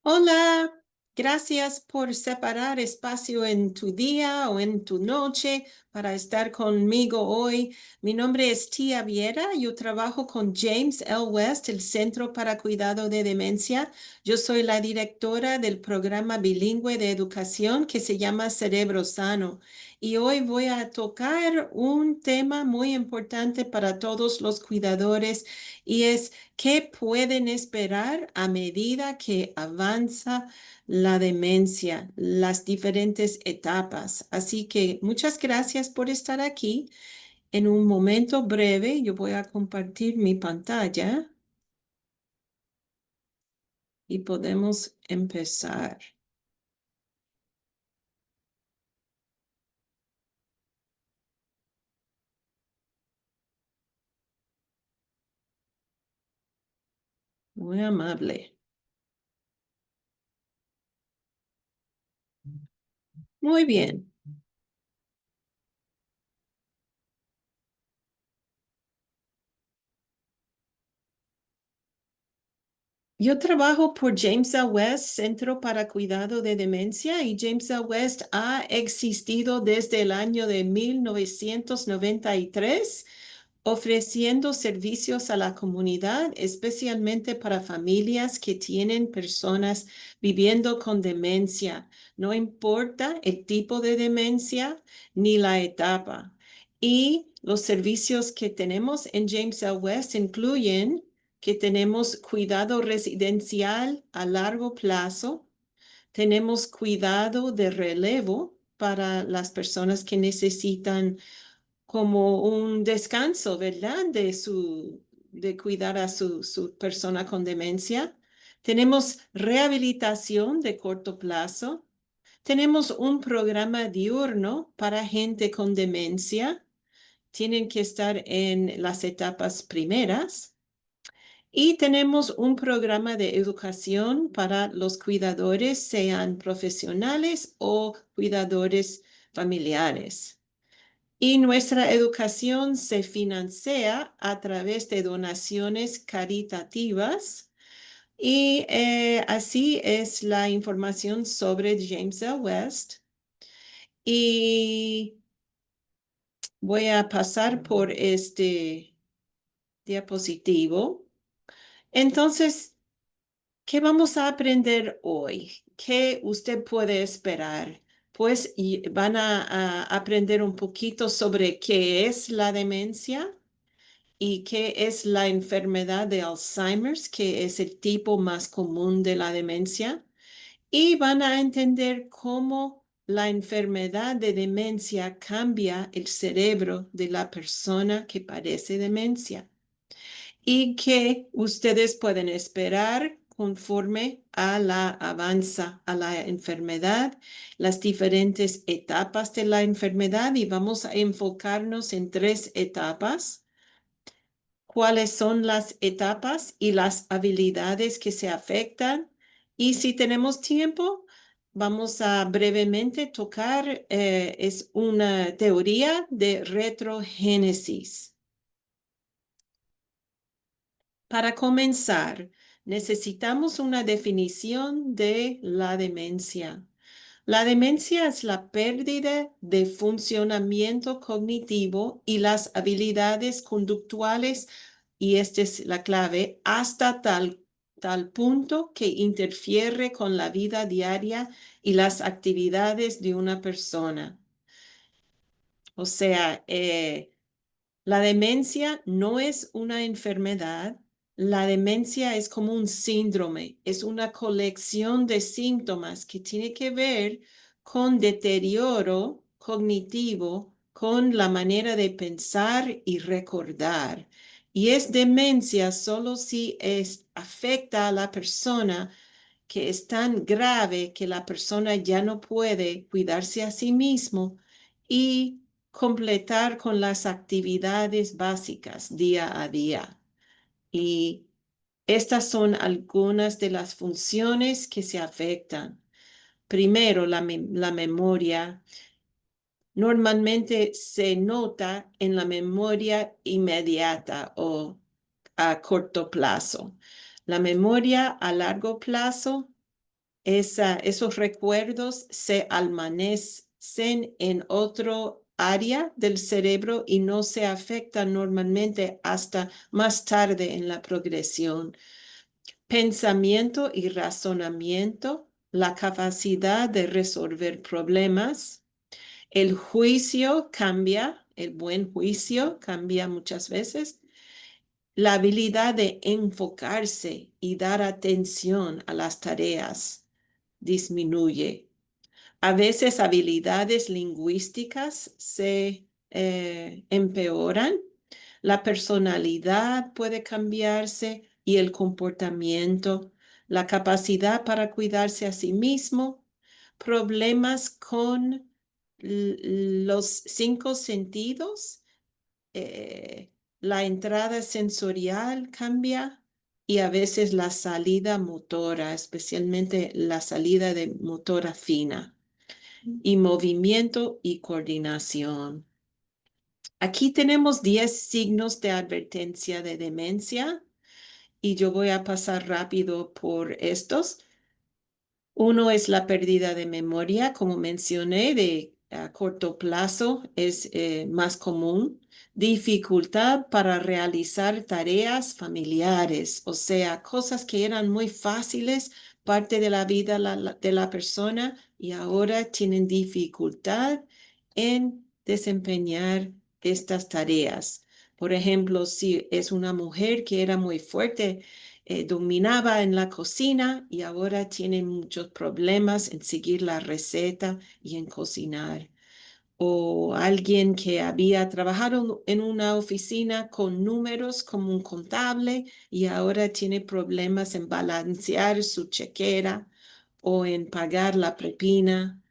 Hola, gracias por separar espacio en tu día o en tu noche para estar conmigo hoy. Mi nombre es Tia Viera. Yo trabajo con James L. West, el Centro para Cuidado de Demencia. Yo soy la directora del programa bilingüe de educación que se llama Cerebro Sano. Y hoy voy a tocar un tema muy importante para todos los cuidadores y es ¿qué pueden esperar a medida que avanza la demencia, las diferentes etapas? Así que muchas gracias por estar aquí. En un momento breve yo voy a compartir mi pantalla y podemos empezar. Muy amable. Muy bien. Yo trabajo por James L. West, Centro para Cuidado de Demencia, y James L. West ha existido desde el año de 1993, ofreciendo servicios a la comunidad, especialmente para familias que tienen personas viviendo con demencia. No importa el tipo de demencia ni la etapa. Y los servicios que tenemos en James L. West incluyen que tenemos cuidado residencial a largo plazo, tenemos cuidado de relevo para las personas que necesitan como un descanso, ¿verdad? De cuidar a su persona con demencia. Tenemos rehabilitación de corto plazo. Tenemos un programa diurno para gente con demencia. Tienen que estar en las etapas primeras. Y tenemos un programa de educación para los cuidadores, sean profesionales o cuidadores familiares. Y nuestra educación se financia a través de donaciones caritativas. Y así es la información sobre James L. West. Y voy a pasar por este diapositivo. Entonces, ¿qué vamos a aprender hoy? ¿Qué usted puede esperar? Pues van a aprender un poquito sobre qué es la demencia y qué es la enfermedad de Alzheimer's, que es el tipo más común de la demencia. Y van a entender cómo la enfermedad de demencia cambia el cerebro de la persona que padece demencia y que ustedes pueden esperar conforme a la avanza a la enfermedad, las diferentes etapas de la enfermedad y vamos a enfocarnos en tres etapas. ¿Cuáles son las etapas y las habilidades que se afectan? Y si tenemos tiempo, vamos a brevemente tocar, es una teoría de retrogénesis. Para comenzar, necesitamos una definición de la demencia. La demencia es la pérdida de funcionamiento cognitivo y las habilidades conductuales, y esta es la clave, hasta tal punto que interfiere con la vida diaria y las actividades de una persona. O sea, la demencia no es una enfermedad, la demencia es como un síndrome, es una colección de síntomas que tiene que ver con deterioro cognitivo, con la manera de pensar y recordar. Y es demencia solo si afecta a la persona, que es tan grave que la persona ya no puede cuidarse a sí mismo y completar con las actividades básicas día a día. Y estas son algunas de las funciones que se afectan. Primero, la memoria. Normalmente se nota en la memoria inmediata o a corto plazo. La memoria a largo plazo esos recuerdos se almacenan en otro área del cerebro y no se afectan normalmente hasta más tarde en la progresión. Pensamiento y razonamiento, la capacidad de resolver problemas. El juicio cambia, el buen juicio cambia muchas veces. La habilidad de enfocarse y dar atención a las tareas disminuye. A veces habilidades lingüísticas se empeoran, la personalidad puede cambiarse y el comportamiento, la capacidad para cuidarse a sí mismo, problemas con los cinco sentidos, eh, la entrada sensorial cambia y a veces la salida motora, especialmente la salida de motora fina y movimiento y coordinación. Aquí tenemos 10 signos de advertencia de demencia y yo voy a pasar rápido por estos. Uno es la pérdida de memoria, como mencioné, de a corto plazo es más común. Dificultad para realizar tareas familiares, o sea, cosas que eran muy fáciles, parte de la vida de la persona y ahora tienen dificultad en desempeñar estas tareas. Por ejemplo, si es una mujer que era muy fuerte, dominaba en la cocina y ahora tiene muchos problemas en seguir la receta y en cocinar. O alguien que había trabajado en una oficina con números como un contable y ahora tiene problemas en balancear su chequera o en pagar la propina.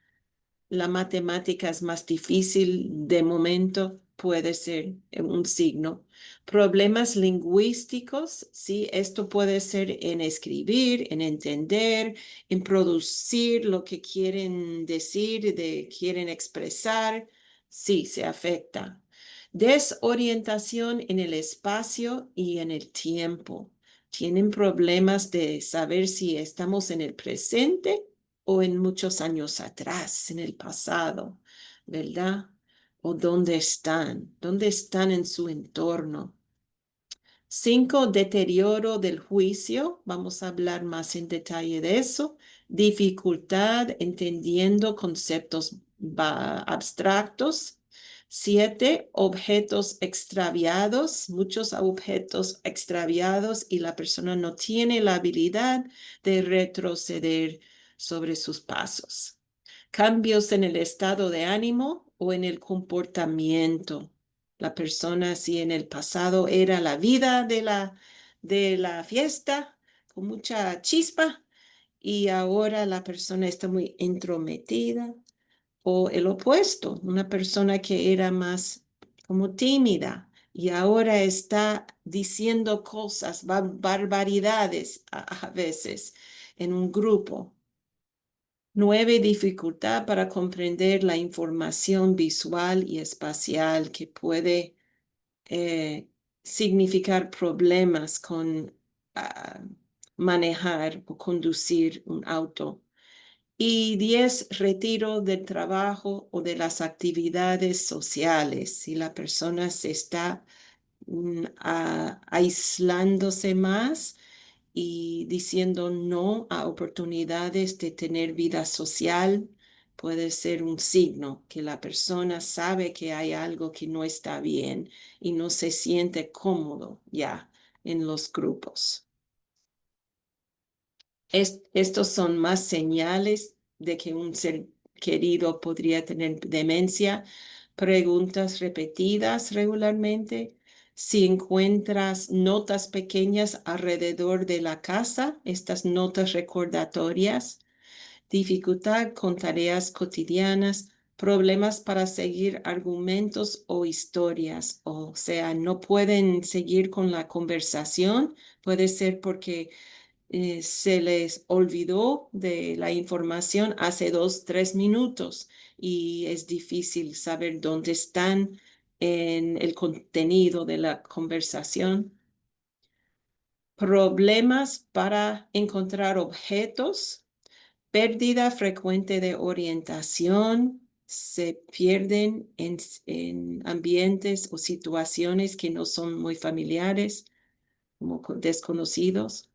La matemática es más difícil de momento, puede ser un signo. Problemas lingüísticos, sí, esto puede ser en escribir, en entender, en producir lo que quieren decir, quieren expresar, sí, se afecta. Desorientación en el espacio y en el tiempo. Tienen problemas de saber si estamos en el presente o en muchos años atrás, en el pasado, ¿verdad? O dónde están en su entorno. 5, deterioro del juicio. Vamos a hablar más en detalle de eso. Dificultad entendiendo conceptos abstractos. 7, objetos extraviados. Muchos objetos extraviados y la persona no tiene la habilidad de retroceder sobre sus pasos. Cambios en el estado de ánimo o en el comportamiento. La persona, si en el pasado era la vida de la fiesta, con mucha chispa, y ahora la persona está muy entrometida, o el opuesto, una persona que era más como tímida y ahora está diciendo cosas, barbaridades a veces en un grupo. 9, dificultad para comprender la información visual y espacial que puede significar problemas con ah, manejar o conducir un auto. Y 10, retiro del trabajo o de las actividades sociales. Si la persona se está aislándose más y diciendo no a oportunidades de tener vida social, puede ser un signo que la persona sabe que hay algo que no está bien y no se siente cómodo ya en los grupos. Estos son más señales de que un ser querido podría tener demencia. Preguntas repetidas regularmente. Si encuentras notas pequeñas alrededor de la casa, estas notas recordatorias, dificultad con tareas cotidianas, problemas para seguir argumentos o historias, o sea, no pueden seguir con la conversación, puede ser porque se les olvidó de la información hace 2, 3 minutos y es difícil saber dónde están en el contenido de la conversación. Problemas para encontrar objetos, pérdida frecuente de orientación, se pierden en ambientes o situaciones que no son muy familiares, como desconocidos.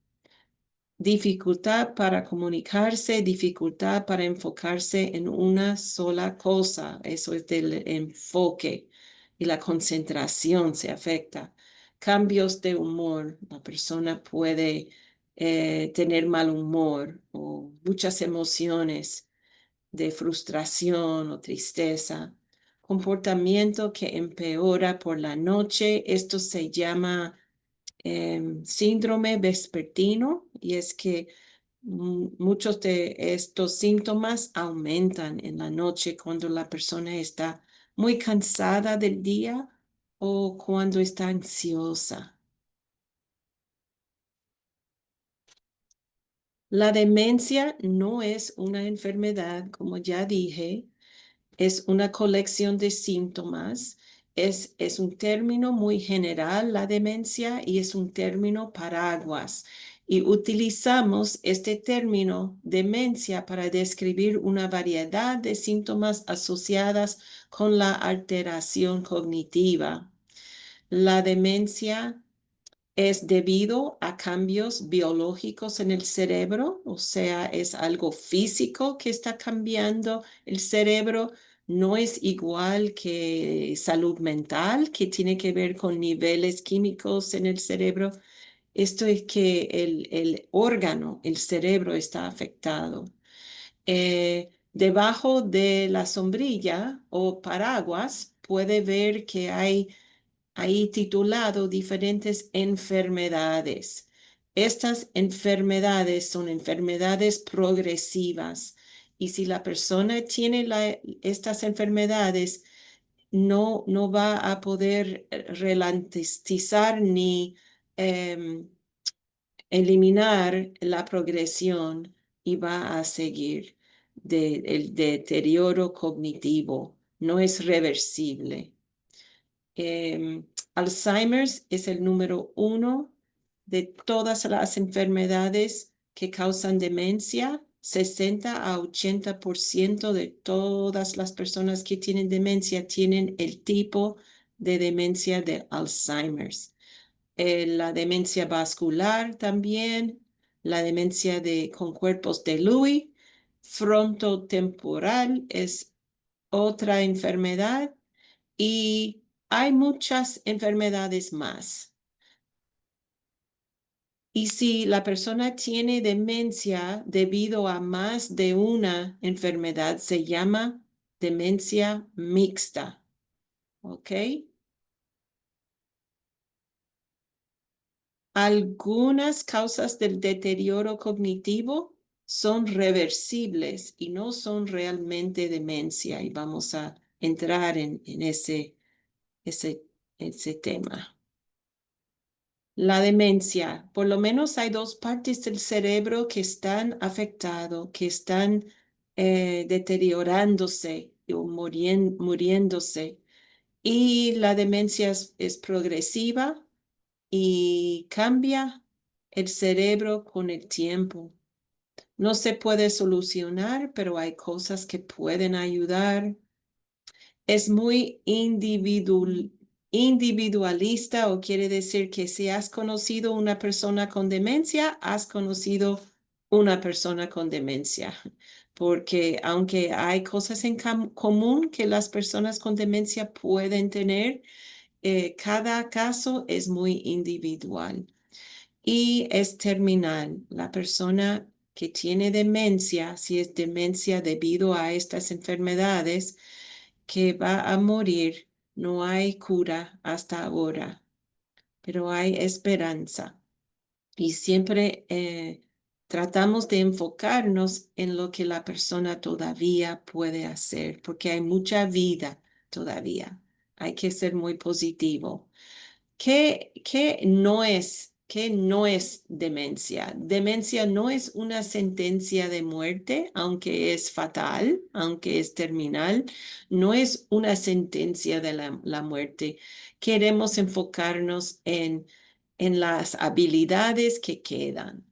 Dificultad para comunicarse, dificultad para enfocarse en una sola cosa. Eso es del enfoque y la concentración se afecta. Cambios de humor. La persona puede tener mal humor o muchas emociones de frustración o tristeza. Comportamiento que empeora por la noche. Esto se llama síndrome vespertino y es que muchos de estos síntomas aumentan en la noche cuando la persona está muy cansada del día o cuando está ansiosa. La demencia no es una enfermedad, como ya dije, es una colección de síntomas. Es un término muy general, la demencia, y es un término paraguas. Y utilizamos este término demencia para describir una variedad de síntomas asociadas con la alteración cognitiva. La demencia es debido a cambios biológicos en el cerebro, o sea, es algo físico que está cambiando el cerebro. No es igual que salud mental, que tiene que ver con niveles químicos en el cerebro. Esto es que el órgano, el cerebro está afectado. Debajo de la sombrilla o paraguas puede ver que hay ahí titulado diferentes enfermedades. Estas enfermedades son enfermedades progresivas y si la persona tiene estas enfermedades, no va a poder ralentizar ni em, eliminar la progresión y va a seguir el deterioro cognitivo. No es reversible. Alzheimer's es el número uno de todas las enfermedades que causan demencia. 60 a 80% de todas las personas que tienen demencia tienen el tipo de demencia de Alzheimer's. La demencia vascular también, la demencia con cuerpos de Lewy, frontotemporal es otra enfermedad y hay muchas enfermedades más. Y si la persona tiene demencia debido a más de una enfermedad, se llama demencia mixta. ¿Ok? Algunas causas del deterioro cognitivo son reversibles y no son realmente demencia. Y vamos a entrar en ese, ese tema. La demencia, por lo menos hay dos partes del cerebro que están afectados, que están deteriorándose o muriéndose. Y la demencia es progresiva y cambia el cerebro con el tiempo. No se puede solucionar, pero hay cosas que pueden ayudar. Es muy individualista o quiere decir que si has conocido una persona con demencia, has conocido una persona con demencia. Porque aunque hay cosas en común que las personas con demencia pueden tener, cada caso es muy individual y es terminal. La persona que tiene demencia, si es demencia debido a estas enfermedades, que va a morir. No hay cura hasta ahora, pero hay esperanza. Y siempre tratamos de enfocarnos en lo que la persona todavía puede hacer, porque hay mucha vida todavía. Hay que ser muy positivo. ¿Qué no es demencia? Demencia no es una sentencia de muerte, aunque es fatal, aunque es terminal, no es una sentencia de la muerte. Queremos enfocarnos en las habilidades que quedan.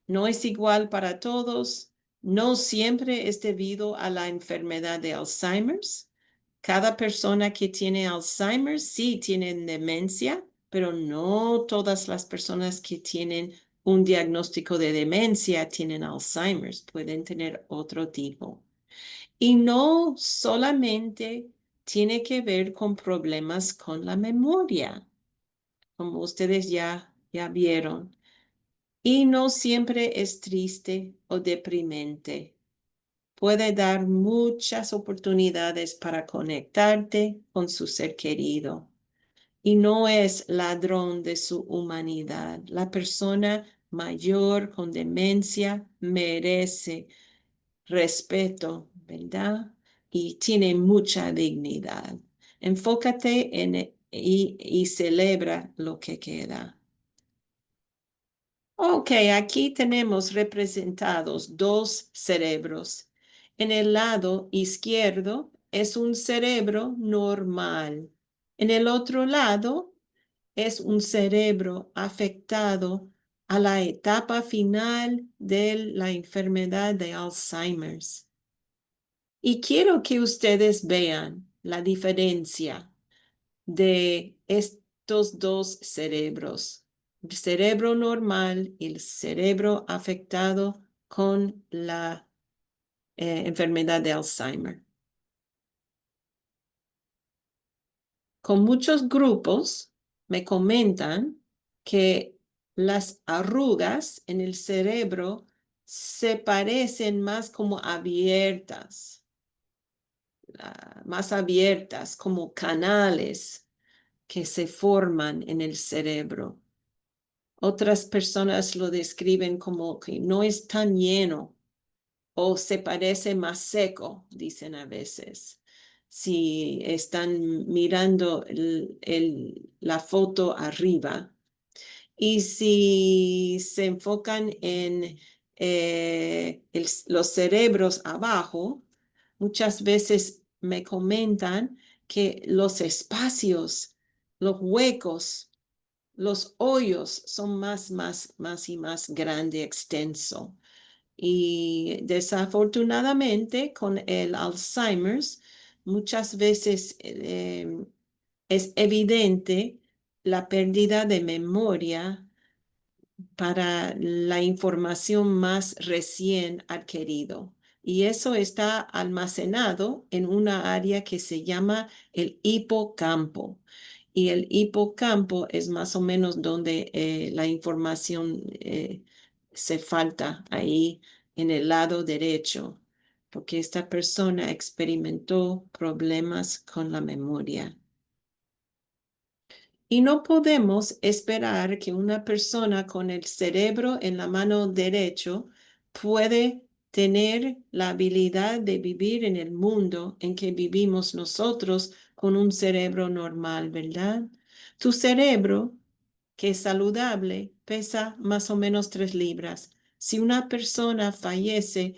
No es igual para todos. No siempre es debido a la enfermedad de Alzheimer's. Cada persona que tiene Alzheimer sí tienen demencia, pero no todas las personas que tienen un diagnóstico de demencia tienen Alzheimer's, pueden tener otro tipo. Y no solamente tiene que ver con problemas con la memoria, como ustedes ya vieron. Y no siempre es triste o deprimente. Puede dar muchas oportunidades para conectarte con su ser querido y no es ladrón de su humanidad. La persona mayor con demencia merece respeto, ¿verdad? Y tiene mucha dignidad. Enfócate y celebra lo que queda. Ok, aquí tenemos representados dos cerebros. En el lado izquierdo es un cerebro normal. En el otro lado es un cerebro afectado a la etapa final de la enfermedad de Alzheimer's. Y quiero que ustedes vean la diferencia de estos dos cerebros, el cerebro normal y el cerebro afectado con la enfermedad de Alzheimer. Con muchos grupos me comentan que las arrugas en el cerebro se parecen más como abiertas, más abiertas, como canales que se forman en el cerebro. Otras personas lo describen como que no es tan lleno o se parece más seco, dicen a veces. Si están mirando la foto arriba y si se enfocan en los cerebros abajo, muchas veces me comentan que los espacios, los huecos, los hoyos son más y más grande, extenso. Y desafortunadamente con el Alzheimer's, muchas veces es evidente la pérdida de memoria para la información más recién adquirido. Y eso está almacenado en una área que se llama el hipocampo. Y el hipocampo es más o menos donde la información se falta ahí en el lado derecho, porque esta persona experimentó problemas con la memoria. Y no podemos esperar que una persona con el cerebro en la mano derecho puede tener la habilidad de vivir en el mundo en que vivimos nosotros con un cerebro normal, ¿verdad? Tu cerebro, que es saludable, pesa más o menos 3 libras. Si una persona fallece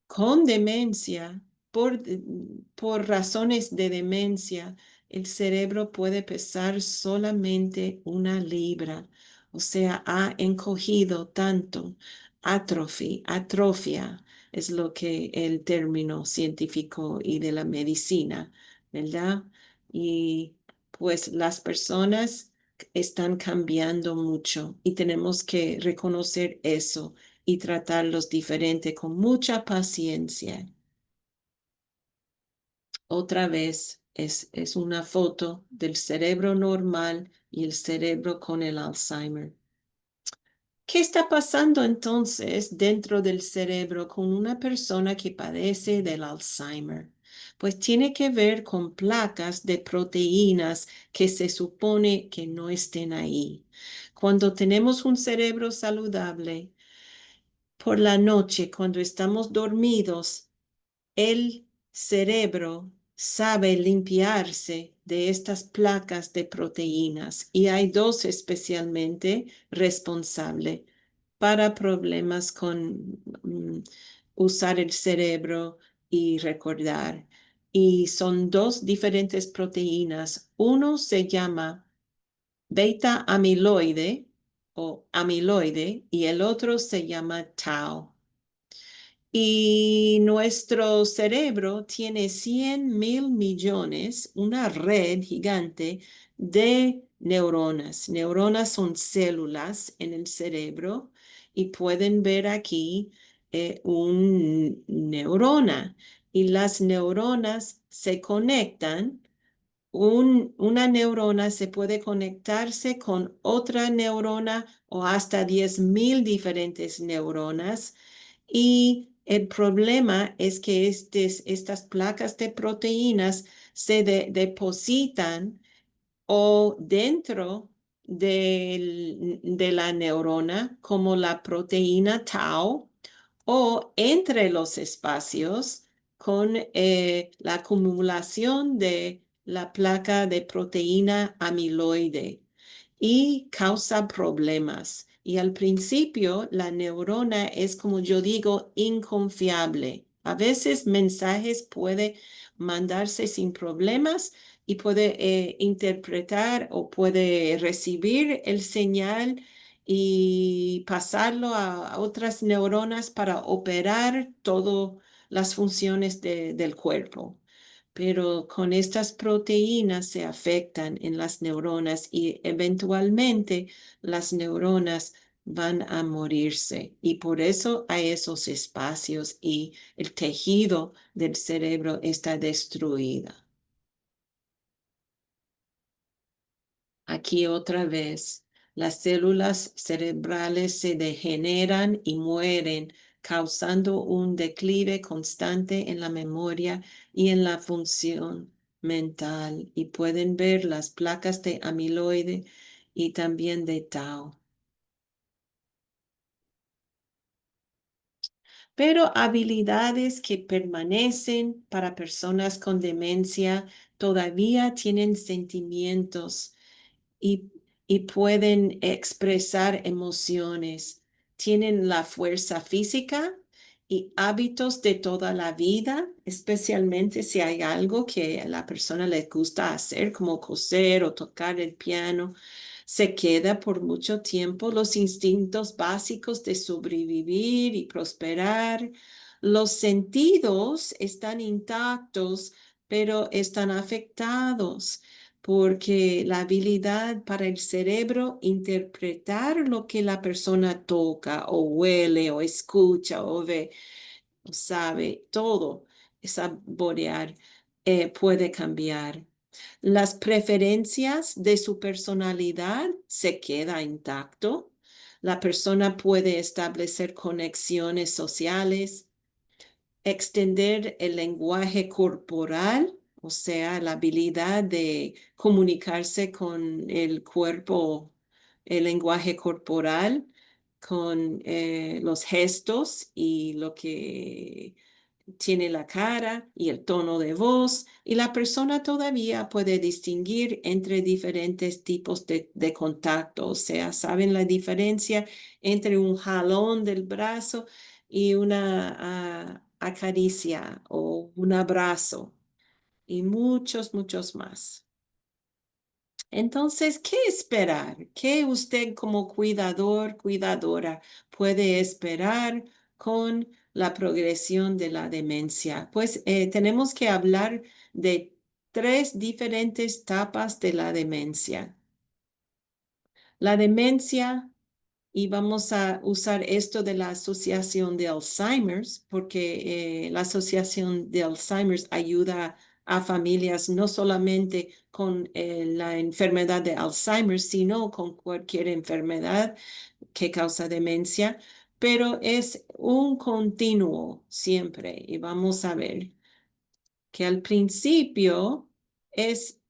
con demencia, por razones de demencia, el cerebro puede pesar solamente 1 libra, o sea, ha encogido tanto. Atrofia es lo que el término científico y de la medicina, ¿verdad? Y pues las personas están cambiando mucho y tenemos que reconocer eso y tratarlos diferente con mucha paciencia. Otra vez es una foto del cerebro normal y el cerebro con el Alzheimer. ¿Qué está pasando entonces dentro del cerebro con una persona que padece del Alzheimer? Pues tiene que ver con placas de proteínas que se supone que no estén ahí. Cuando tenemos un cerebro saludable, por la noche, cuando estamos dormidos, el cerebro sabe limpiarse de estas placas de proteínas y hay dos especialmente responsables para problemas con usar el cerebro y recordar. Y son dos diferentes proteínas. Uno se llama beta amiloide o amiloide y el otro se llama tau. Y nuestro cerebro tiene 100.000 millones, una red gigante de neuronas. Neuronas son células en el cerebro y pueden ver aquí un neurona. Y las neuronas se conectan. Una neurona se puede conectarse con otra neurona o hasta 10.000 diferentes neuronas. Y el problema es que estas placas de proteínas se depositan o dentro de la neurona como la proteína tau o entre los espacios con la acumulación de la placa de proteína amiloide y causa problemas. Y al principio la neurona es, como yo digo, inconfiable. A veces mensajes puede mandarse sin problemas y puede interpretar o puede recibir el señal y pasarlo a otras neuronas para operar todas las funciones del cuerpo. Pero con estas proteínas se afectan en las neuronas y eventualmente las neuronas van a morirse. Y por eso hay esos espacios y el tejido del cerebro está destruido. Aquí otra vez, las células cerebrales se degeneran y mueren, causando un declive constante en la memoria y en la función mental. Y pueden ver las placas de amiloide y también de tau. Pero habilidades que permanecen para personas con demencia todavía tienen sentimientos y, y pueden expresar emociones. Tienen la fuerza física y hábitos de toda la vida, especialmente si hay algo que a la persona le gusta hacer, como coser o tocar el piano. Se queda por mucho tiempo los instintos básicos de sobrevivir y prosperar. Los sentidos están intactos, pero están afectados porque la habilidad para el cerebro interpretar lo que la persona toca o huele o escucha o ve o sabe, todo, saborear, puede cambiar. Las preferencias de su personalidad se queda intacto. La persona puede establecer conexiones sociales, extender el lenguaje corporal, o sea, la habilidad de comunicarse con el cuerpo, el lenguaje corporal, con los gestos y lo que tiene la cara y el tono de voz, y la persona todavía puede distinguir entre diferentes tipos de contacto, o sea, saben la diferencia entre un jalón del brazo y una acaricia o un abrazo y muchos, muchos más. Entonces, ¿qué esperar? ¿Qué usted como cuidador, cuidadora puede esperar con la progresión de la demencia? Pues tenemos que hablar de tres diferentes etapas de la demencia. La demencia, y vamos a usar esto de la Asociación de Alzheimer's, porque la Asociación de Alzheimer's ayuda a familias no solamente con la enfermedad de Alzheimer, sino con cualquier enfermedad que causa demencia, pero es un continuo siempre. Y vamos a ver que al principio es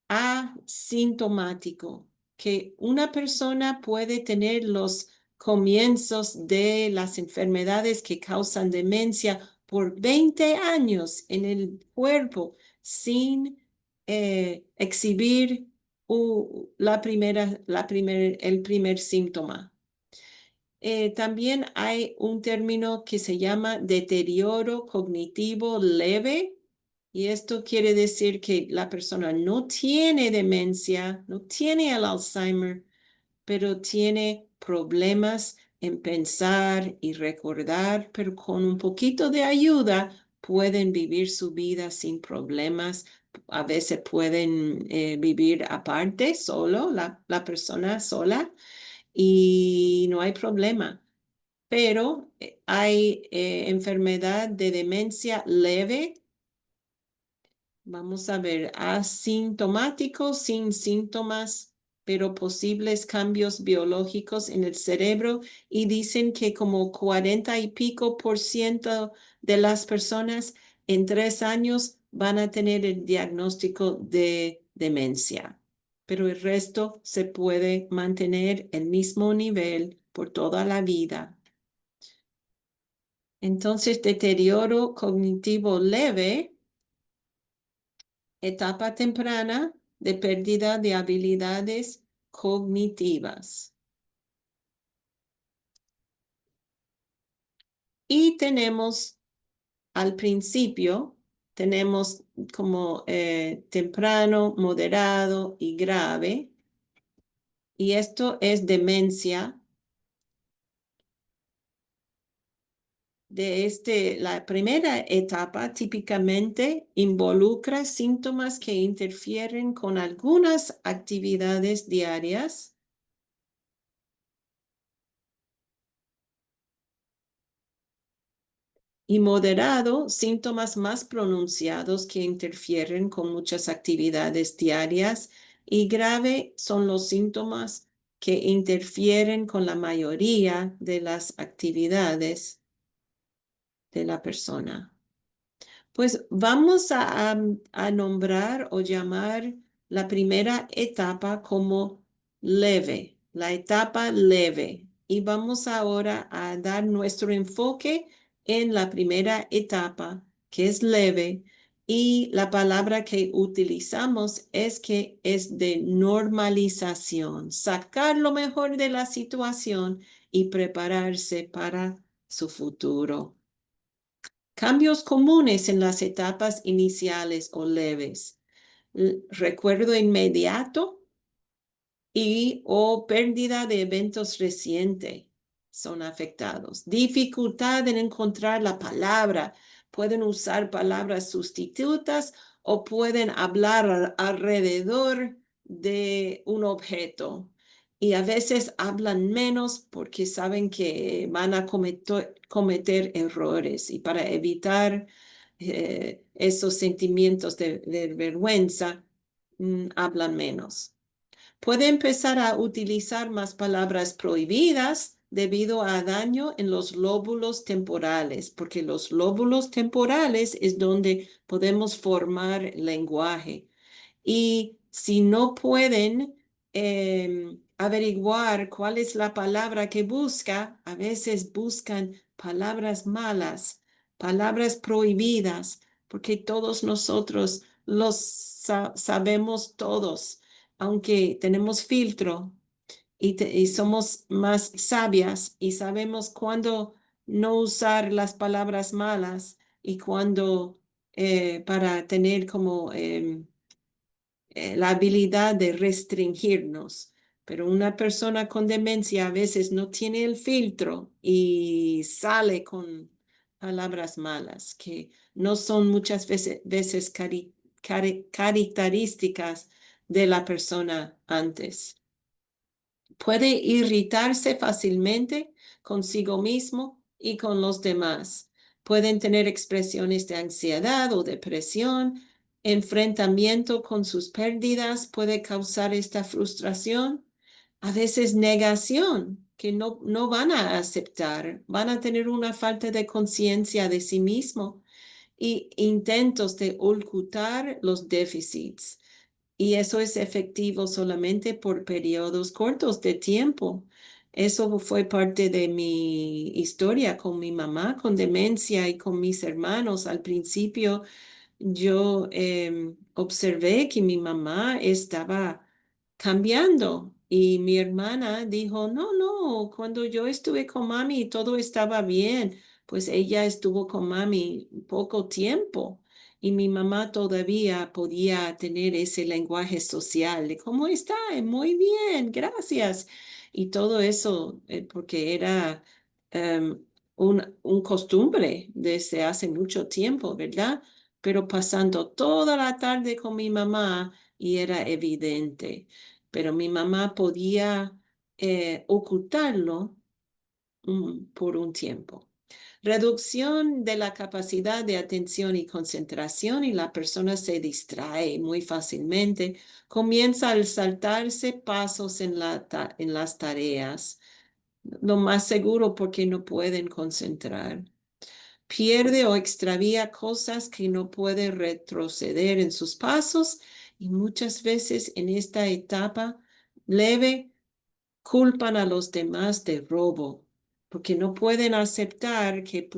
asintomático, que una persona puede tener los comienzos de las enfermedades que causan demencia por 20 años en el cuerpo sin exhibir el primer síntoma. También hay un término que se llama deterioro cognitivo leve y esto quiere decir que la persona no tiene demencia, no tiene el Alzheimer, pero tiene problemas en pensar y recordar, pero con un poquito de ayuda pueden vivir su vida sin problemas. A veces pueden vivir aparte, solo, la persona sola, y no hay problema. Pero hay enfermedad de demencia leve. Vamos a ver, asintomático, sin síntomas, pero posibles cambios biológicos en el cerebro y dicen que como 40 y pico% de las personas en 3 años van a tener el diagnóstico de demencia, pero el resto se puede mantener el mismo nivel por toda la vida. Entonces, deterioro cognitivo leve, etapa temprana de pérdida de habilidades cognitivas. Y tenemos al principio, tenemos como temprano, moderado y grave. Y esto es demencia. La primera etapa típicamente involucra síntomas que interfieren con algunas actividades diarias y moderado, síntomas más pronunciados que interfieren con muchas actividades diarias y grave son los síntomas que interfieren con la mayoría de las actividades de la persona. Pues vamos a nombrar o llamar la primera etapa como leve, la etapa leve. Y vamos ahora a dar nuestro enfoque en la primera etapa, que es leve. Y la palabra que utilizamos es que es de normalización, sacar lo mejor de la situación y prepararse para su futuro. Cambios comunes en las etapas iniciales o leves. Recuerdo inmediato y o pérdida de eventos recientes son afectados. Dificultad en encontrar la palabra. Pueden usar palabras sustitutas o pueden hablar alrededor de un objeto. Y a veces hablan menos porque saben que van a cometer errores. Y para evitar esos sentimientos de vergüenza, hablan menos. Puede empezar a utilizar más palabras prohibidas debido a daño en los lóbulos temporales, porque los lóbulos temporales es donde podemos formar lenguaje. Y si no pueden averiguar cuál es la palabra que busca, a veces buscan palabras malas, palabras prohibidas, porque todos nosotros los sabemos todos, aunque tenemos filtro y somos más sabias y sabemos cuándo no usar las palabras malas y cuándo para tener como la habilidad de restringirnos. Pero una persona con demencia a veces no tiene el filtro y sale con palabras malas que no son muchas veces características de la persona antes. Puede irritarse fácilmente consigo mismo y con los demás. Pueden tener expresiones de ansiedad o depresión. Enfrentamiento con sus pérdidas puede causar esta frustración. A veces negación, que no van a aceptar. Van a tener una falta de conciencia de sí mismo y intentos de ocultar los déficits. Y eso es efectivo solamente por periodos cortos de tiempo. Eso fue parte de mi historia con mi mamá, con demencia y con mis hermanos. Al principio yo observé que mi mamá estaba cambiando y mi hermana dijo, no, no, cuando yo estuve con mami todo estaba bien, pues ella estuvo con mami poco tiempo y mi mamá todavía podía tener ese lenguaje social de ¿cómo está? Muy bien, gracias. y todo eso porque era em, un costumbre desde hace mucho tiempo, ¿verdad? Pero pasando toda la tarde con mi mamá y era evidente, pero mi mamá podía ocultarlo por un tiempo. Reducción de la capacidad de atención y concentración y la persona se distrae muy fácilmente. Comienza a saltarse pasos en las tareas. Lo más seguro porque no pueden concentrar. Pierde o extravía cosas que no puede retroceder en sus pasos y muchas veces en esta etapa leve culpan a los demás de robo, porque no pueden aceptar que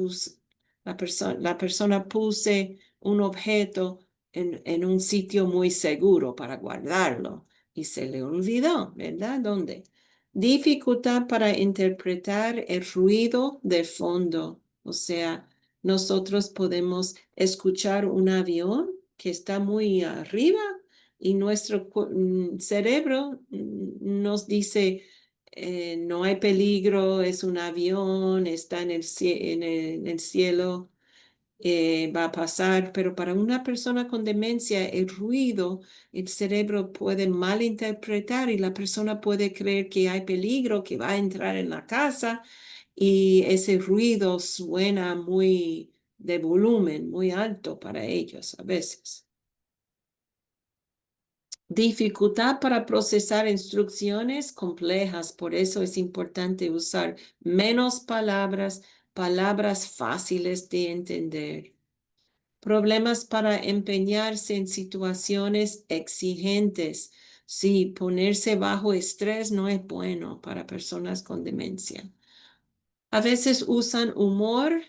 la persona puse un objeto en un sitio muy seguro para guardarlo y se le olvidó, ¿verdad? ¿Dónde? Dificultad para interpretar el ruido de fondo, o sea, nosotros podemos escuchar un avión que está muy arriba y nuestro cerebro nos dice, no hay peligro, es un avión, está en el cielo, va a pasar, pero para una persona con demencia, el ruido, el cerebro puede malinterpretar y la persona puede creer que hay peligro, que va a entrar en la casa y ese ruido suena muy de volumen, muy alto para ellos a veces. Dificultad para procesar instrucciones complejas, por eso es importante usar menos palabras, palabras fáciles de entender. Problemas para empeñarse en situaciones exigentes. Sí, ponerse bajo estrés no es bueno para personas con demencia. A veces usan humor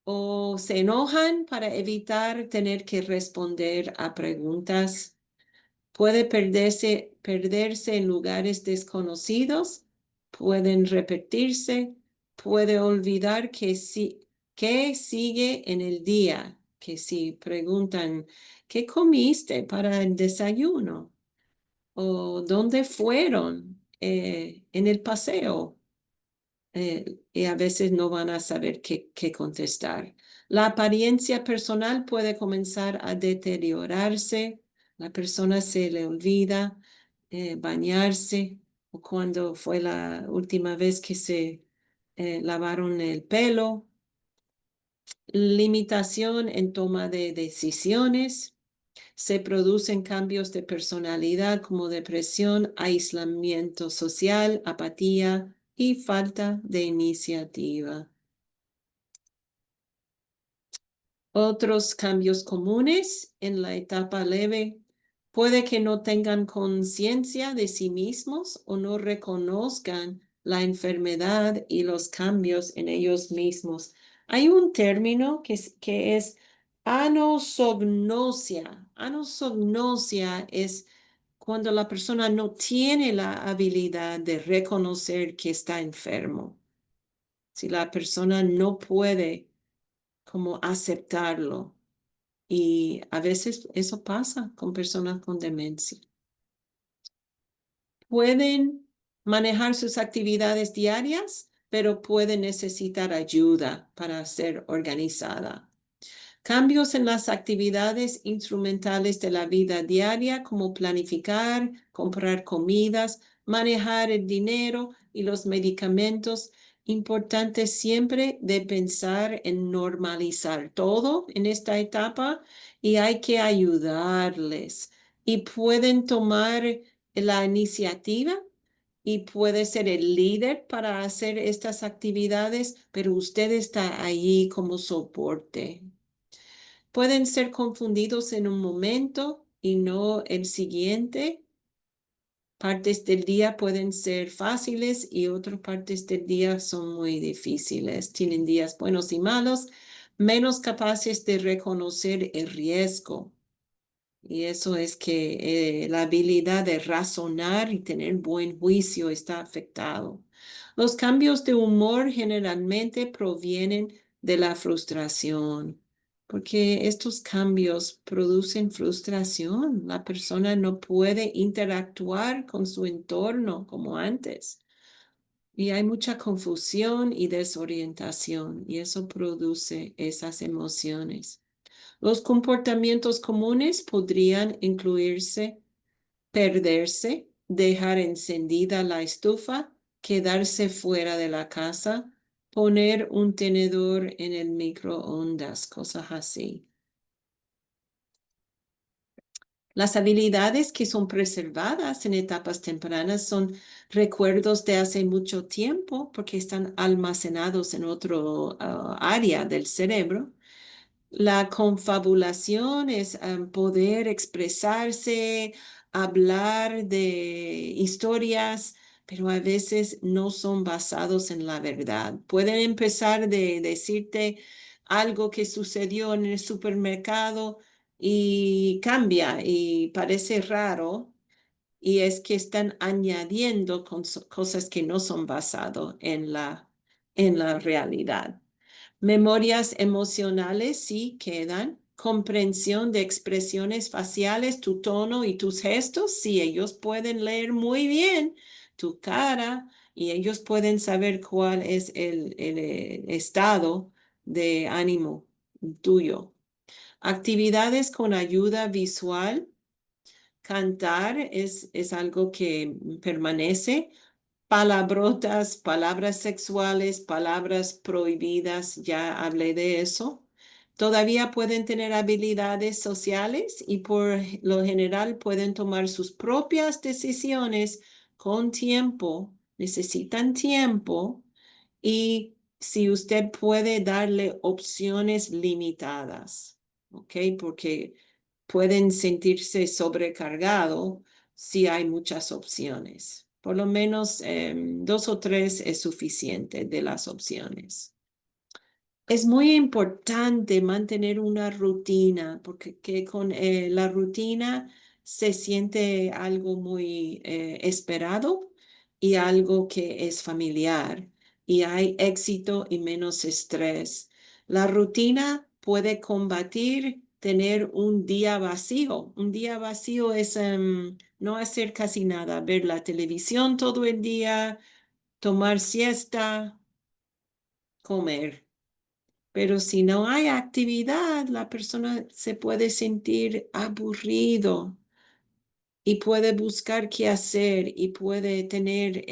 o se enojan para evitar tener que responder a preguntas. Puede perderse en lugares desconocidos, pueden repetirse, puede olvidar que sigue en el día, que si preguntan, ¿qué comiste para el desayuno? ¿O dónde fueron en el paseo? Y a veces no van a saber qué contestar. La apariencia personal puede comenzar a deteriorarse, la persona se le olvida bañarse o cuando fue la última vez que se lavaron el pelo, limitación en toma de decisiones. Se producen cambios de personalidad como depresión, aislamiento social, apatía y falta de iniciativa. Otros cambios comunes en la etapa leve puede que no tengan conciencia de sí mismos o no reconozcan la enfermedad y los cambios en ellos mismos. Hay un término que es anosognosia. Anosognosia es cuando la persona no tiene la habilidad de reconocer que está enfermo. Si la persona no puede como aceptarlo. Y a veces eso pasa con personas con demencia. Pueden manejar sus actividades diarias, pero pueden necesitar ayuda para ser organizada. Cambios en las actividades instrumentales de la vida diaria, como planificar, comprar comidas, manejar el dinero y los medicamentos. Importante siempre de pensar en normalizar todo en esta etapa y hay que ayudarles. Y pueden tomar la iniciativa y puede ser el líder para hacer estas actividades, pero usted está ahí como soporte. Pueden ser confundidos en un momento y no el siguiente. Partes del día pueden ser fáciles y otras partes del día son muy difíciles. Tienen días buenos y malos, menos capaces de reconocer el riesgo. Y eso es que la habilidad de razonar y tener buen juicio está afectado. Los cambios de humor generalmente provienen de la frustración, porque estos cambios producen frustración. La persona no puede interactuar con su entorno como antes. Y hay mucha confusión y desorientación y eso produce esas emociones. Los comportamientos comunes podrían incluirse perderse, dejar encendida la estufa, quedarse fuera de la casa, poner un tenedor en el microondas, cosas así. Las habilidades que son preservadas en etapas tempranas son recuerdos de hace mucho tiempo porque están almacenados en otro área del cerebro. La confabulación es poder expresarse, hablar de historias, pero a veces no son basados en la verdad. Pueden empezar de decirte algo que sucedió en el supermercado y cambia y parece raro, y es que están añadiendo cosas que no son basadas en la realidad. Memorias emocionales sí quedan. Comprensión de expresiones faciales, tu tono y tus gestos, sí, ellos pueden leer muy bien tu cara y ellos pueden saber cuál es el estado de ánimo tuyo. Actividades con ayuda visual. Cantar es algo que permanece. Palabrotas, palabras sexuales, palabras prohibidas, ya hablé de eso. Todavía pueden tener habilidades sociales y por lo general pueden tomar sus propias decisiones con tiempo, necesitan tiempo y si usted puede darle opciones limitadas, ¿ok? Porque pueden sentirse sobrecargados si hay muchas opciones. Por lo menos dos o tres es suficiente de las opciones. Es muy importante mantener una rutina, porque con la rutina se siente algo muy esperado y algo que es familiar y hay éxito y menos estrés. La rutina puede combatir tener un día vacío. Un día vacío es no hacer casi nada, ver la televisión todo el día, tomar siesta, comer. Pero si no hay actividad, la persona se puede sentir aburrido y puede buscar qué hacer y puede tener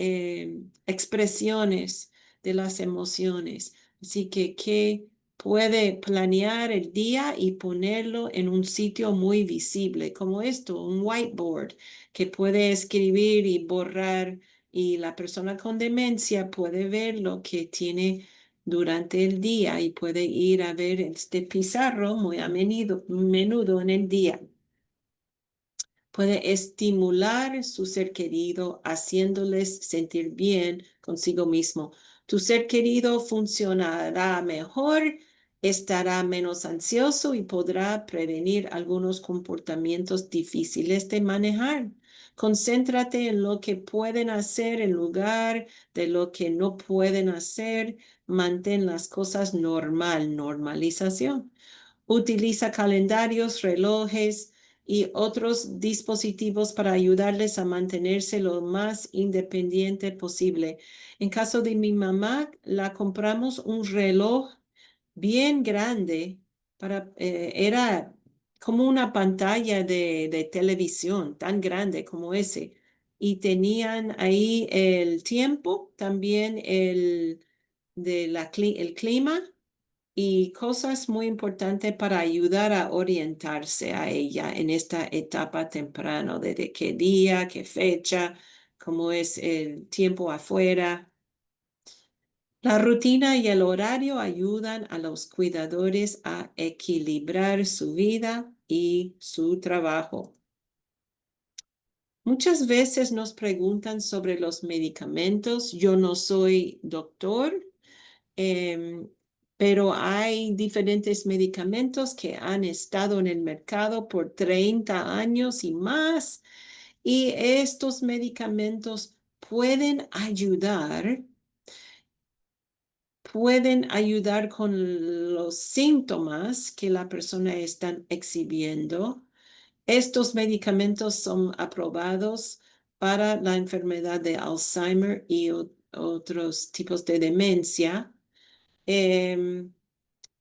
expresiones de las emociones. Así que puede planear el día y ponerlo en un sitio muy visible, como esto, un whiteboard, que puede escribir y borrar y la persona con demencia puede ver lo que tiene durante el día y puede ir a ver este pizarro muy a menudo en el día. Puede estimular su ser querido, haciéndoles sentir bien consigo mismo. Tu ser querido funcionará mejor, estará menos ansioso y podrá prevenir algunos comportamientos difíciles de manejar. Concéntrate en lo que pueden hacer en lugar de lo que no pueden hacer. Mantén las cosas normal, normalización. Utiliza calendarios, relojes y otros dispositivos para ayudarles a mantenerse lo más independiente posible. En caso de mi mamá, la compramos un reloj bien grande era como una pantalla de televisión tan grande como ese. Y tenían ahí el tiempo, también el clima y cosas muy importantes para ayudar a orientarse a ella en esta etapa temprana, de qué día, qué fecha, cómo es el tiempo afuera. La rutina y el horario ayudan a los cuidadores a equilibrar su vida y su trabajo. Muchas veces nos preguntan sobre los medicamentos. Yo no soy doctor, em, pero hay diferentes medicamentos que han estado en el mercado por 30 años y más, y estos medicamentos pueden ayudar con los síntomas que la persona está exhibiendo. Estos medicamentos son aprobados para la enfermedad de Alzheimer y otros tipos de demencia. em,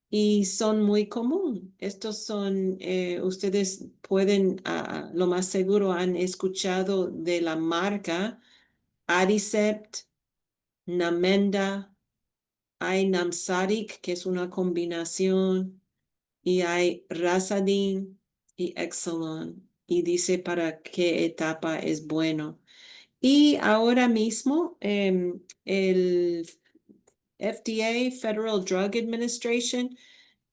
y son muy común. Estos son, ustedes pueden, lo más seguro han escuchado de la marca Aricept, Namenda, hay Namsarik, que es una combinación, y hay Razadin y Exelon. Y dice para qué etapa es bueno. Y ahora mismo el FDA, Federal Drug Administration,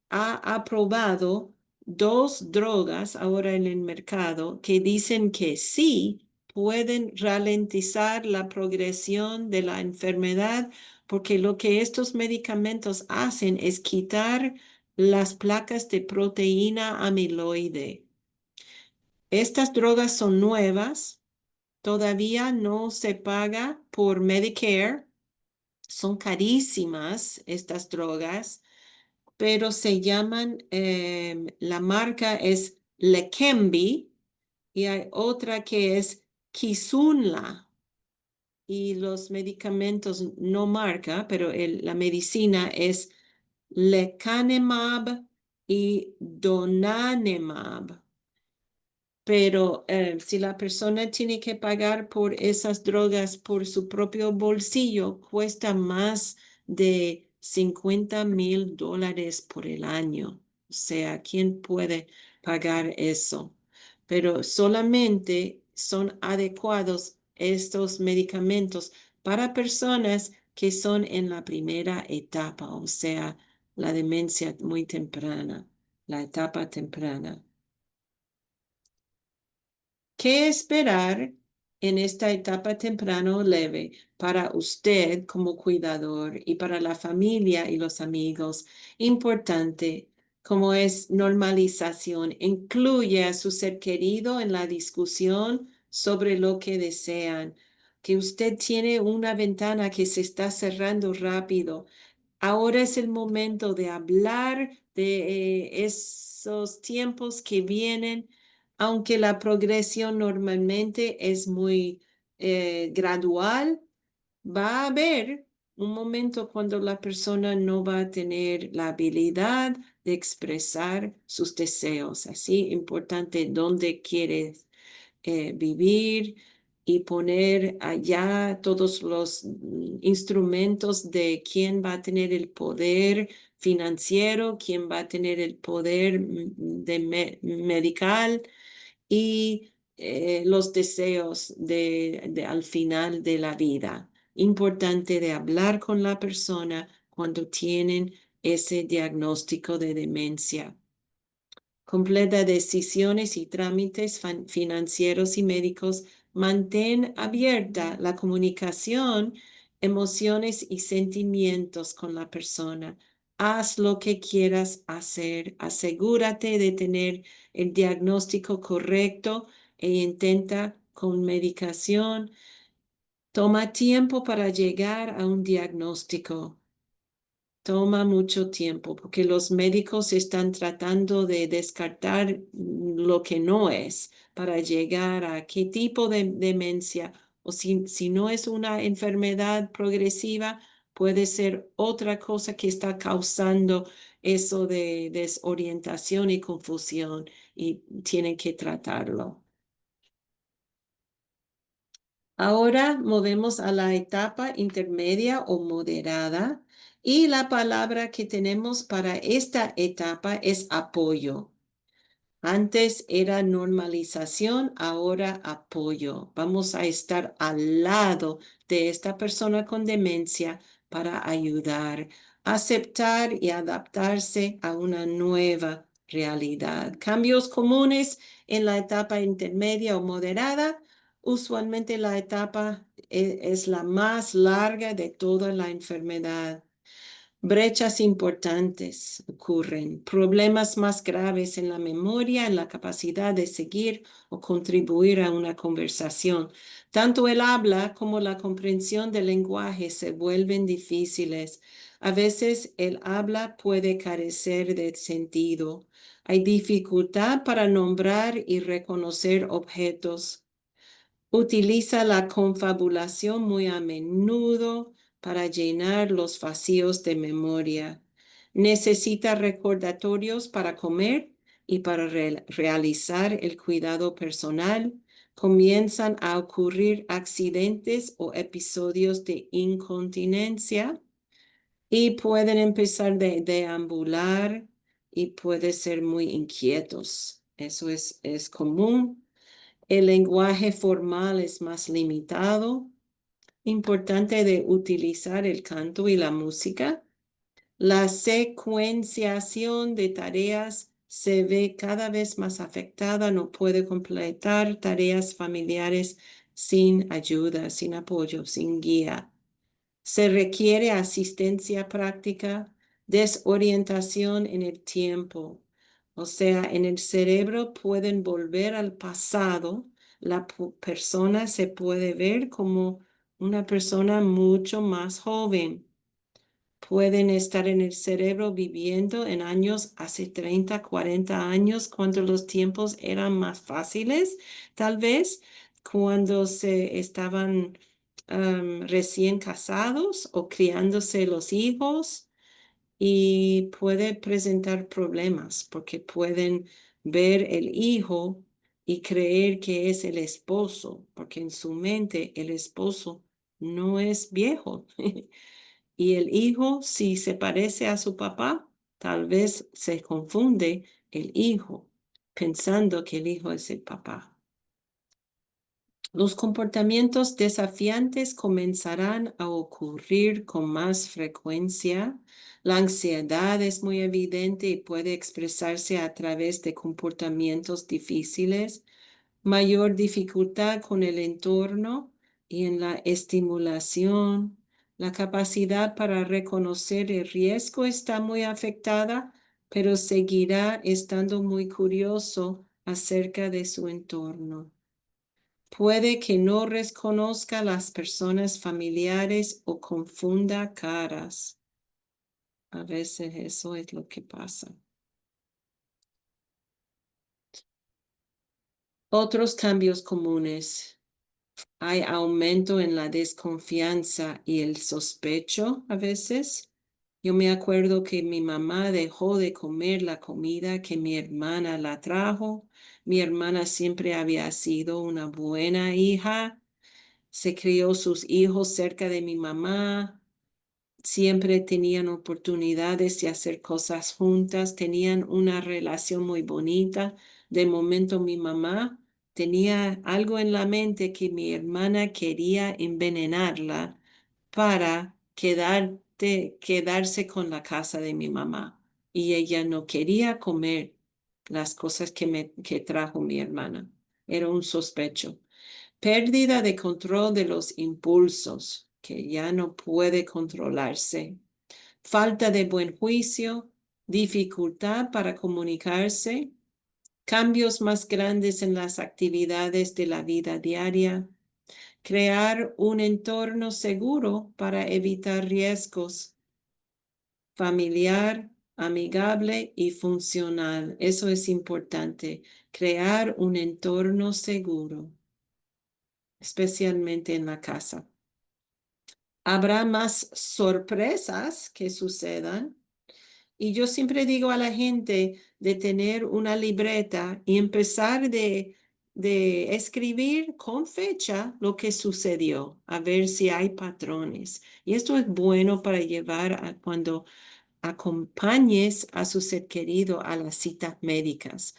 ha aprobado dos drogas ahora en el mercado que dicen que sí pueden ralentizar la progresión de la enfermedad porque lo que estos medicamentos hacen es quitar las placas de proteína amiloide. Estas drogas son nuevas, todavía no se paga por Medicare, son carísimas estas drogas, pero se llaman, la marca es Leqembi y hay otra que es Kisunla. Y los medicamentos no marca, pero la medicina es lecanemab y donanemab. Pero si la persona tiene que pagar por esas drogas por su propio bolsillo, cuesta más de $50,000 por el año. O sea, ¿quién puede pagar eso? Pero solamente son adecuados estos medicamentos para personas que son en la primera etapa, o sea, la demencia muy temprana, la etapa temprana. ¿Qué esperar en esta etapa temprano leve para usted como cuidador y para la familia y los amigos? Importante, como es normalización, incluye a su ser querido en la discusión sobre lo que desean, que usted tiene una ventana que se está cerrando rápido. Ahora es el momento de hablar de esos tiempos que vienen, aunque la progresión normalmente es muy gradual, va a haber un momento cuando la persona no va a tener la habilidad de expresar sus deseos. Así, importante dónde quiere vivir y poner allá todos los instrumentos de quién va a tener el poder financiero, quién va a tener el poder medical y los deseos al final de la vida. Importante de hablar con la persona cuando tienen ese diagnóstico de demencia. Completa decisiones y trámites financieros y médicos. Mantén abierta la comunicación, emociones y sentimientos con la persona. Haz lo que quieras hacer. Asegúrate de tener el diagnóstico correcto e intenta con medicación. Toma tiempo para llegar a un diagnóstico. Toma mucho tiempo porque los médicos están tratando de descartar lo que no es para llegar a qué tipo de demencia o si no es una enfermedad progresiva, puede ser otra cosa que está causando eso de desorientación y confusión y tienen que tratarlo. Ahora movemos a la etapa intermedia o moderada y la palabra que tenemos para esta etapa es apoyo. Antes era normalización, ahora apoyo. Vamos a estar al lado de esta persona con demencia para ayudar, aceptar y adaptarse a una nueva realidad. Cambios comunes en la etapa intermedia o moderada. Usualmente la etapa es la más larga de toda la enfermedad. Brechas importantes ocurren, problemas más graves en la memoria, en la capacidad de seguir o contribuir a una conversación. Tanto el habla como la comprensión del lenguaje se vuelven difíciles. A veces el habla puede carecer de sentido. Hay dificultad para nombrar y reconocer objetos. Utiliza la confabulación muy a menudo para llenar los vacíos de memoria. Necesita recordatorios para comer y para realizar el cuidado personal. Comienzan a ocurrir accidentes o episodios de incontinencia y pueden empezar de deambular y pueden ser muy inquietos. Eso es común. El lenguaje formal es más limitado. Importante de utilizar el canto y la música. La secuenciación de tareas se ve cada vez más afectada. No puede completar tareas familiares sin ayuda, sin apoyo, sin guía. Se requiere asistencia práctica, desorientación en el tiempo. O sea, en el cerebro pueden volver al pasado. La persona se puede ver como una persona mucho más joven. Pueden estar en el cerebro viviendo en años hace 30, 40 años, cuando los tiempos eran más fáciles, tal vez, cuando se estaban recién casados o criándose los hijos, y puede presentar problemas porque pueden ver el hijo y creer que es el esposo, porque en su mente el esposo no es viejo. Y el hijo, si se parece a su papá, tal vez se confunde el hijo, pensando que el hijo es el papá. Los comportamientos desafiantes comenzarán a ocurrir con más frecuencia. La ansiedad es muy evidente y puede expresarse a través de comportamientos difíciles, mayor dificultad con el entorno y en la estimulación. La capacidad para reconocer el riesgo está muy afectada, pero seguirá estando muy curioso acerca de su entorno. Puede que no reconozca las personas familiares o confunda caras. A veces eso es lo que pasa. Otros cambios comunes. Hay aumento en la desconfianza y el sospecho a veces. Yo me acuerdo que mi mamá dejó de comer la comida que mi hermana la trajo. Mi hermana siempre había sido una buena hija. Se crió sus hijos cerca de mi mamá. Siempre tenían oportunidades de hacer cosas juntas, tenían una relación muy bonita. De momento mi mamá tenía algo en la mente que mi hermana quería envenenarla para quedarse con la casa de mi mamá. Y ella no quería comer las cosas que trajo mi hermana. Era un sospecho. Pérdida de control de los impulsos, que ya no puede controlarse. Falta de buen juicio, dificultad para comunicarse, cambios más grandes en las actividades de la vida diaria. Crear un entorno seguro para evitar riesgos, familiar, amigable y funcional. Eso es importante, crear un entorno seguro, especialmente en la casa. Habrá más sorpresas que sucedan. Y yo siempre digo a la gente de tener una libreta y empezar de escribir con fecha lo que sucedió, a ver si hay patrones. Y esto es bueno para llevar a cuando acompañes a su ser querido a las citas médicas.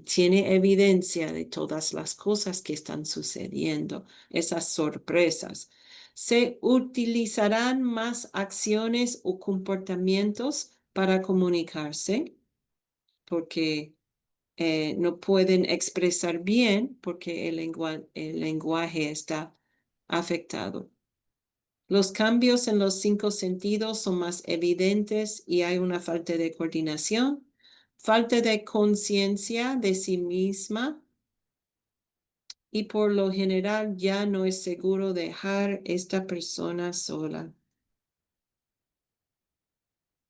Tiene evidencia de todas las cosas que están sucediendo, esas sorpresas. Se utilizarán más acciones o comportamientos para comunicarse porque no pueden expresar bien porque el lenguaje está afectado. Los cambios en los 5 sentidos son más evidentes y hay una falta de coordinación, falta de conciencia de sí misma y por lo general ya no es seguro dejar esta persona sola.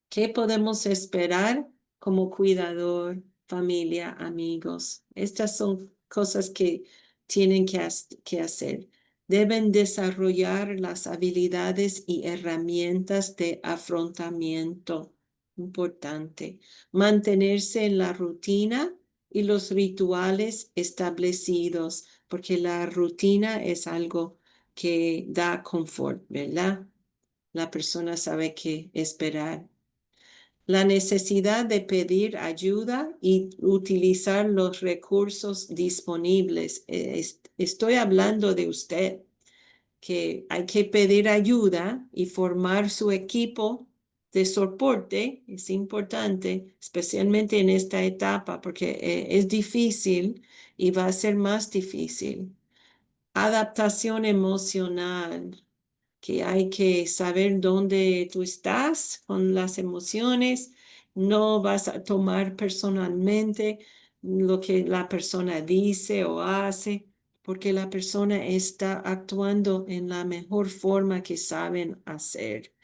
¿Qué podemos esperar como cuidador, familia, amigos? Estas son cosas que tienen que hacer. Deben desarrollar las habilidades y herramientas de afrontamiento. Importante. Mantenerse en la rutina y los rituales establecidos, porque la rutina es algo que da confort, ¿verdad? La persona sabe qué esperar. La necesidad de pedir ayuda y utilizar los recursos disponibles. Estoy hablando de usted, que hay que pedir ayuda y formar su equipo de soporte. Es importante, especialmente en esta etapa, porque es difícil y va a ser más difícil. Adaptación emocional, que hay que saber dónde tú estás con las emociones. No vas a tomar personalmente lo que la persona dice o hace, porque la persona está actuando en la mejor forma que saben hacer.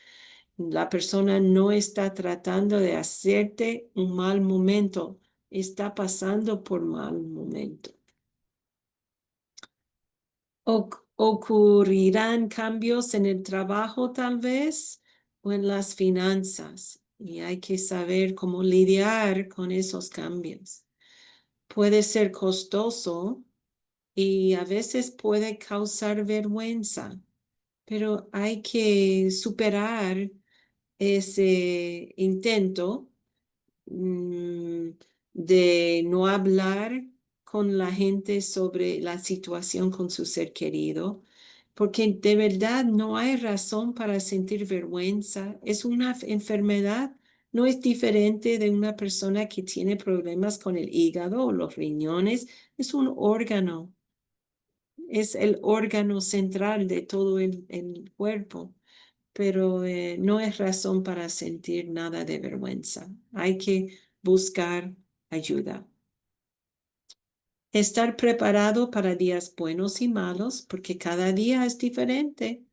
La persona no está tratando de hacerte un mal momento, está pasando por mal momento. Ocurrirán cambios en el trabajo tal vez o en las finanzas y hay que saber cómo lidiar con esos cambios. Puede ser costoso y a veces puede causar vergüenza, pero hay que superar ese intento mm, de no hablar con la gente sobre la situación con su ser querido, porque de verdad no hay razón para sentir vergüenza. Es una enfermedad, no es diferente de una persona que tiene problemas con el hígado o los riñones. Es un órgano, es el órgano central de todo el cuerpo, pero no es razón para sentir nada de vergüenza. Hay que buscar ayuda. Estar preparado para días buenos y malos, porque cada día es diferente.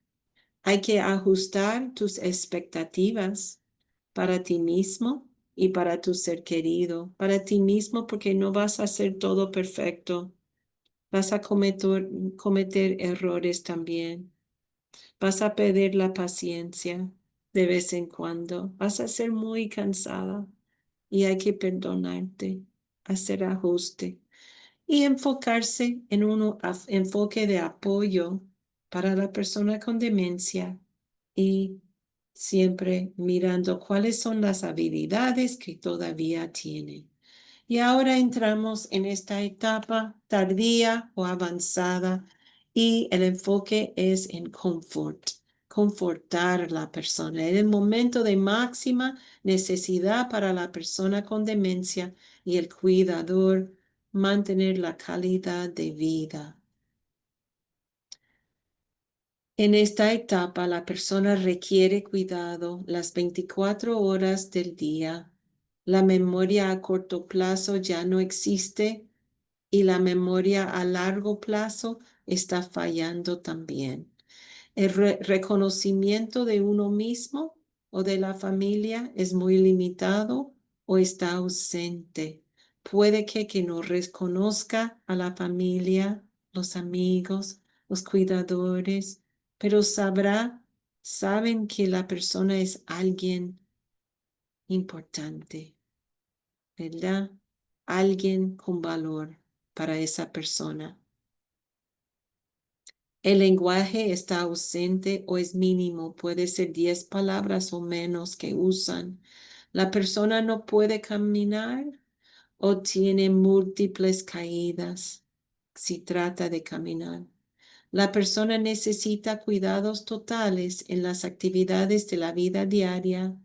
Hay que ajustar tus expectativas para ti mismo y para tu ser querido. Para ti mismo, porque no vas a hacer todo perfecto. Vas a cometer errores también. Vas a perder la paciencia de vez en cuando. Vas a ser muy cansada y hay que perdonarte, hacer ajuste y enfocarse en un enfoque de apoyo para la persona con demencia y siempre mirando cuáles son las habilidades que todavía tiene. Y ahora entramos en esta etapa tardía o avanzada y el enfoque es en confortar a la persona. En el momento de máxima necesidad para la persona con demencia y el cuidador, mantener la calidad de vida. En esta etapa, la persona requiere cuidado las 24 horas del día. La memoria a corto plazo ya no existe y la memoria a largo plazo está fallando también. El reconocimiento de uno mismo o de la familia es muy limitado o está ausente. Puede que no reconozca a la familia, los amigos, los cuidadores, pero saben que la persona es alguien importante, ¿verdad? Alguien con valor para esa persona. El lenguaje está ausente o es mínimo, puede ser 10 palabras o menos que usan. La persona no puede caminar o tiene múltiples caídas si trata de caminar. La persona necesita cuidados totales en las actividades de la vida diaria.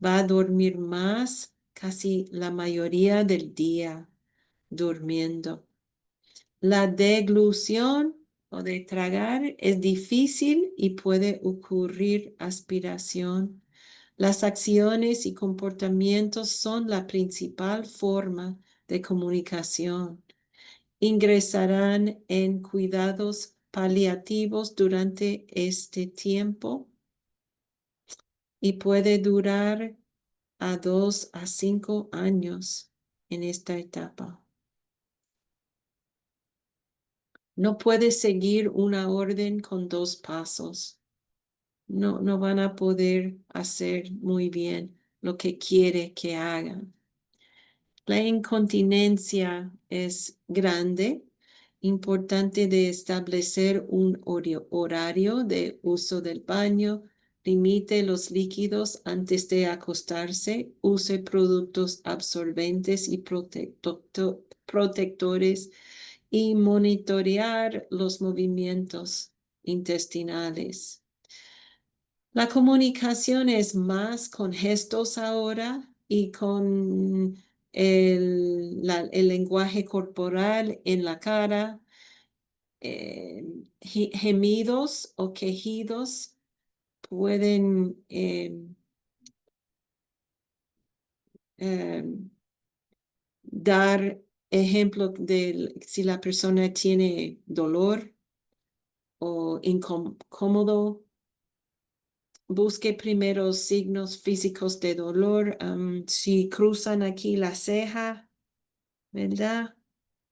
Va a dormir más casi la mayoría del día durmiendo. La deglución o de tragar es difícil y puede ocurrir aspiración. Las acciones y comportamientos son la principal forma de comunicación. Ingresarán en cuidados paliativos durante este tiempo y puede durar a 2 a 5 años en esta etapa. No puede seguir una orden con dos pasos. No, no van a poder hacer muy bien lo que quiere que hagan. La incontinencia es grande, importante de establecer un horario de uso del baño, limite los líquidos antes de acostarse, use productos absorbentes y protectores y monitorear los movimientos intestinales. La comunicación es más con gestos ahora y con el lenguaje corporal en la cara, eh, gemidos o quejidos pueden eh, dar ejemplo de si la persona tiene dolor o incómodo. Busque primero signos físicos de dolor. Si cruzan aquí la ceja, ¿verdad?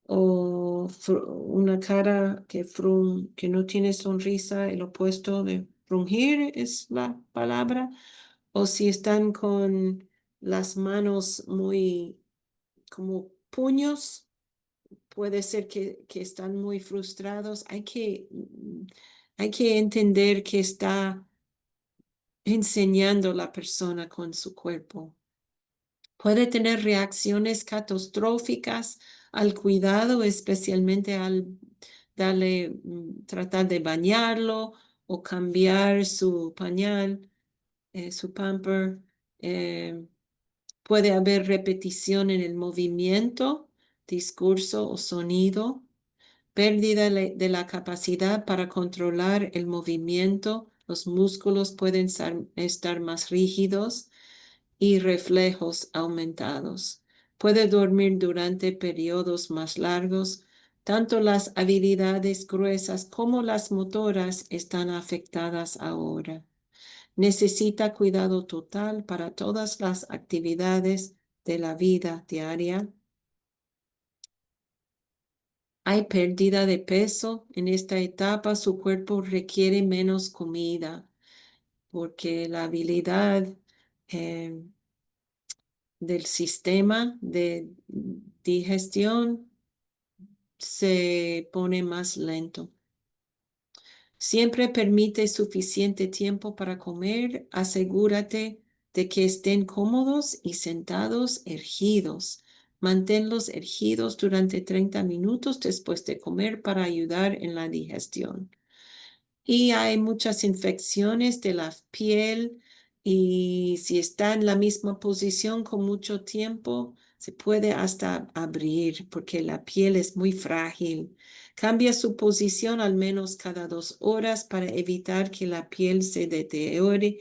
O una cara que no tiene sonrisa, el opuesto de frungir es la palabra. O si están con las manos muy como puños, puede ser que están muy frustrados. Hay que entender que está enseñando la persona con su cuerpo. Puede tener reacciones catastróficas al cuidado, especialmente al tratar de bañarlo o cambiar su pañal, su pamper. Eh, Puede haber repetición en el movimiento, discurso o sonido, pérdida de la capacidad para controlar el movimiento. Los músculos pueden estar más rígidos y reflejos aumentados. Puede dormir durante periodos más largos. Tanto las habilidades gruesas como las motoras están afectadas ahora. Necesita cuidado total para todas las actividades de la vida diaria. Hay pérdida de peso en esta etapa. Su cuerpo requiere menos comida porque la habilidad eh, del sistema de digestión se pone más lento. Siempre permite suficiente tiempo para comer. Asegúrate de que estén cómodos y sentados erguidos. Manténlos erguidos durante 30 minutos después de comer para ayudar en la digestión. Y hay muchas infecciones de la piel y si está en la misma posición con mucho tiempo, se puede hasta abrir porque la piel es muy frágil. Cambia su posición al menos cada 2 horas para evitar que la piel se deteriore.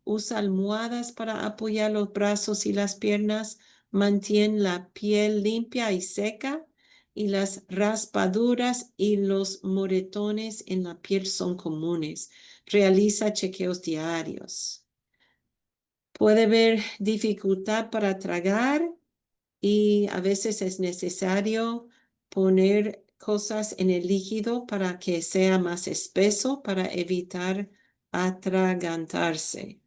Usa almohadas para apoyar los brazos y las piernas. Mantén la piel limpia y seca y las raspaduras y los moretones en la piel son comunes. Realiza chequeos diarios. Puede haber dificultad para tragar y a veces es necesario poner cosas en el líquido para que sea más espeso para evitar atragantarse.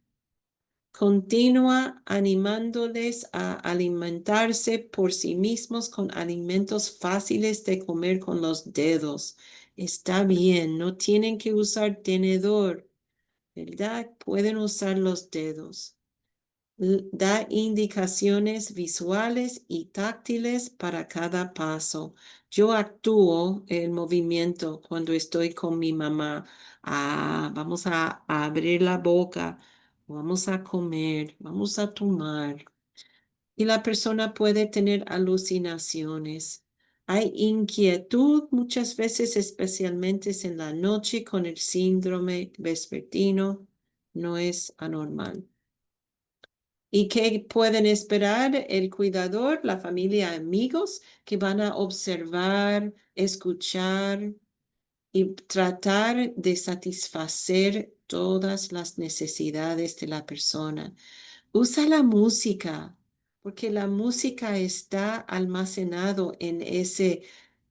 Continúa animándoles a alimentarse por sí mismos con alimentos fáciles de comer con los dedos. Está bien, no tienen que usar tenedor, ¿verdad? Pueden usar los dedos. Da indicaciones visuales y táctiles para cada paso. Yo actúo el movimiento cuando estoy con mi mamá. Vamos a abrir la boca, vamos a comer, vamos a tomar. Y la persona puede tener alucinaciones. Hay inquietud muchas veces, especialmente en la noche con el síndrome vespertino. No es anormal. ¿Y qué pueden esperar el cuidador, la familia, amigos que van a observar, escuchar y tratar de satisfacer todas las necesidades de la persona? Usa la música, porque la música está almacenado en ese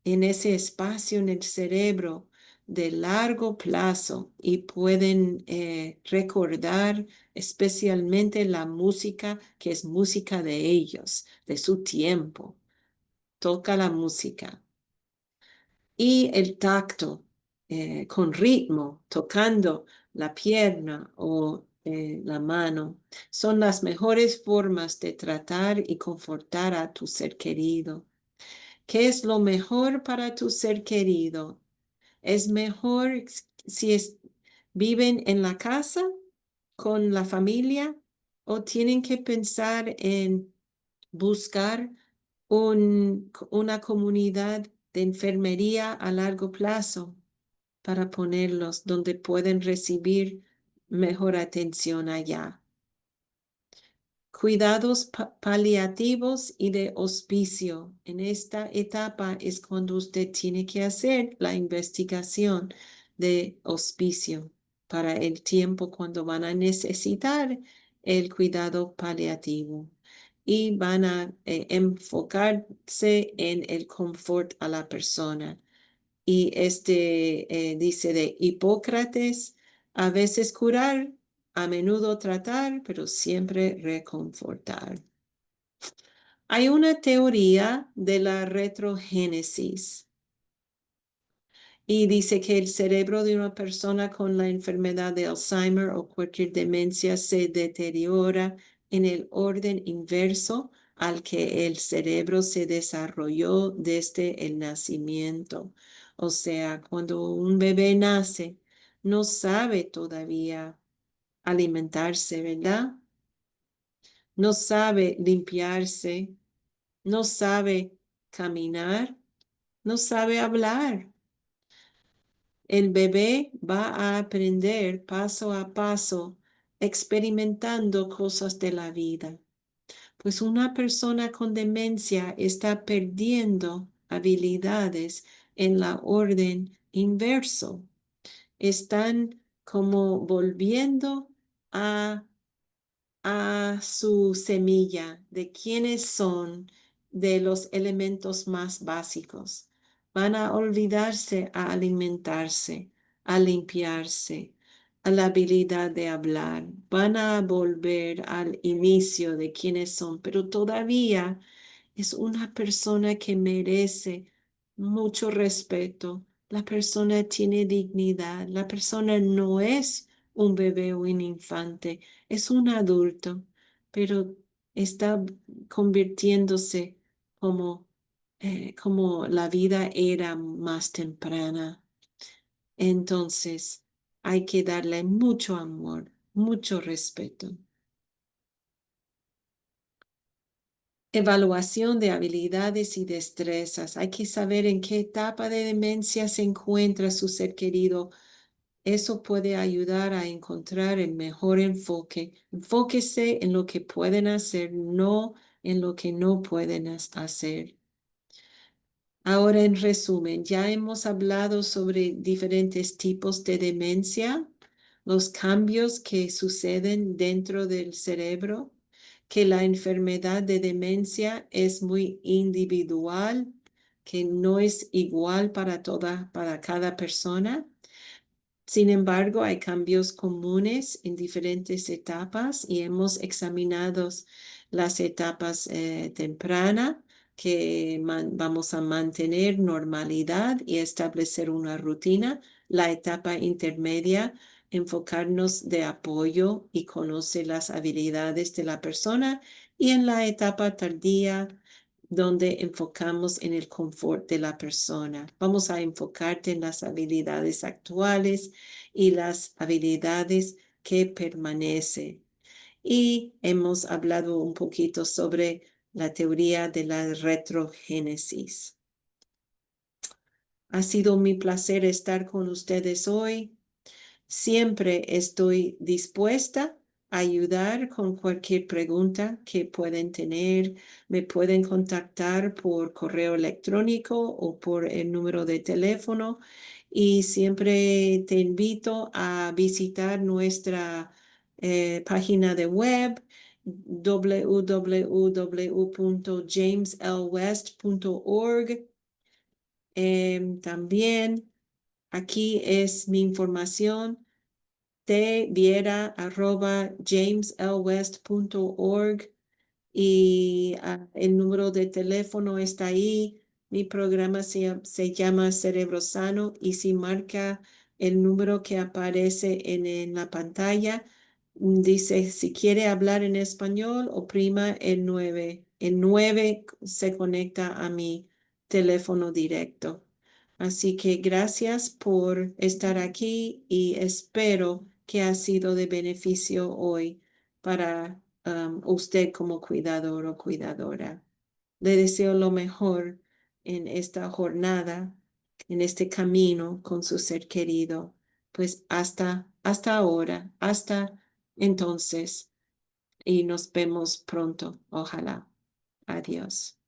en ese espacio en el cerebro de largo plazo y pueden recordar especialmente la música que es música de ellos, de su tiempo. Toca la música. Y el tacto con ritmo, tocando la pierna o la mano, son las mejores formas de tratar y confortar a tu ser querido. ¿Qué es lo mejor para tu ser querido? ¿Es mejor si viven en la casa con la familia o tienen que pensar en buscar una comunidad de enfermería a largo plazo para ponerlos donde pueden recibir mejor atención allá? Cuidados paliativos y de hospicio. En esta etapa es cuando usted tiene que hacer la investigación de hospicio para el tiempo cuando van a necesitar el cuidado paliativo y van a enfocarse en el confort a la persona. Y dice de Hipócrates, a veces curar, a menudo tratar, pero siempre reconfortar. Hay una teoría de la retrogénesis y dice que el cerebro de una persona con la enfermedad de Alzheimer o cualquier demencia se deteriora en el orden inverso al que el cerebro se desarrolló desde el nacimiento. O sea, cuando un bebé nace, no sabe todavía alimentarse, ¿verdad? No sabe limpiarse, no sabe caminar, no sabe hablar. El bebé va a aprender paso a paso, experimentando cosas de la vida. Pues una persona con demencia está perdiendo habilidades en la orden inverso. Están como volviendo a su semilla de quiénes son, de los elementos más básicos. Van a olvidarse a alimentarse, a limpiarse, a la habilidad de hablar. Van a volver al inicio de quiénes son, pero todavía es una persona que merece mucho respeto. La persona tiene dignidad. La persona no es un bebé o un infante, es un adulto, pero está convirtiéndose como, como la vida era más temprana. Entonces, hay que darle mucho amor, mucho respeto. Evaluación de habilidades y destrezas. Hay que saber en qué etapa de demencia se encuentra su ser querido. Eso puede ayudar a encontrar el mejor enfoque. Enfóquese en lo que pueden hacer, no en lo que no pueden hacer. Ahora, en resumen, ya hemos hablado sobre diferentes tipos de demencia, los cambios que suceden dentro del cerebro, que la enfermedad de demencia es muy individual, que no es igual para cada persona. Sin embargo, hay cambios comunes en diferentes etapas y hemos examinado las etapas tempranas que vamos a mantener normalidad y establecer una rutina. La etapa intermedia, enfocarnos de apoyo y conocer las habilidades de la persona. Y en la etapa tardía, donde enfocamos en el confort de la persona. Vamos a enfocarte en las habilidades actuales y las habilidades que permanecen. Y hemos hablado un poquito sobre la teoría de la retrogénesis. Ha sido mi placer estar con ustedes hoy. Siempre estoy dispuesta a ayudar con cualquier pregunta que pueden tener. Me pueden contactar por correo electrónico o por el número de teléfono. Y siempre te invito a visitar nuestra página de web www.jameslwest.org También aquí es mi información tviera@jameslwest.org y el número de teléfono está ahí. Mi programa se llama Cerebro Sano y si marca el número que aparece en la pantalla, dice si quiere hablar en español, oprima el 9. El 9 se conecta a mi teléfono directo. Así que gracias por estar aquí y espero que ha sido de beneficio hoy para usted como cuidador o cuidadora. Le deseo lo mejor en esta jornada, en este camino con su ser querido. Pues hasta ahora, hasta entonces, y nos vemos pronto, ojalá. Adiós.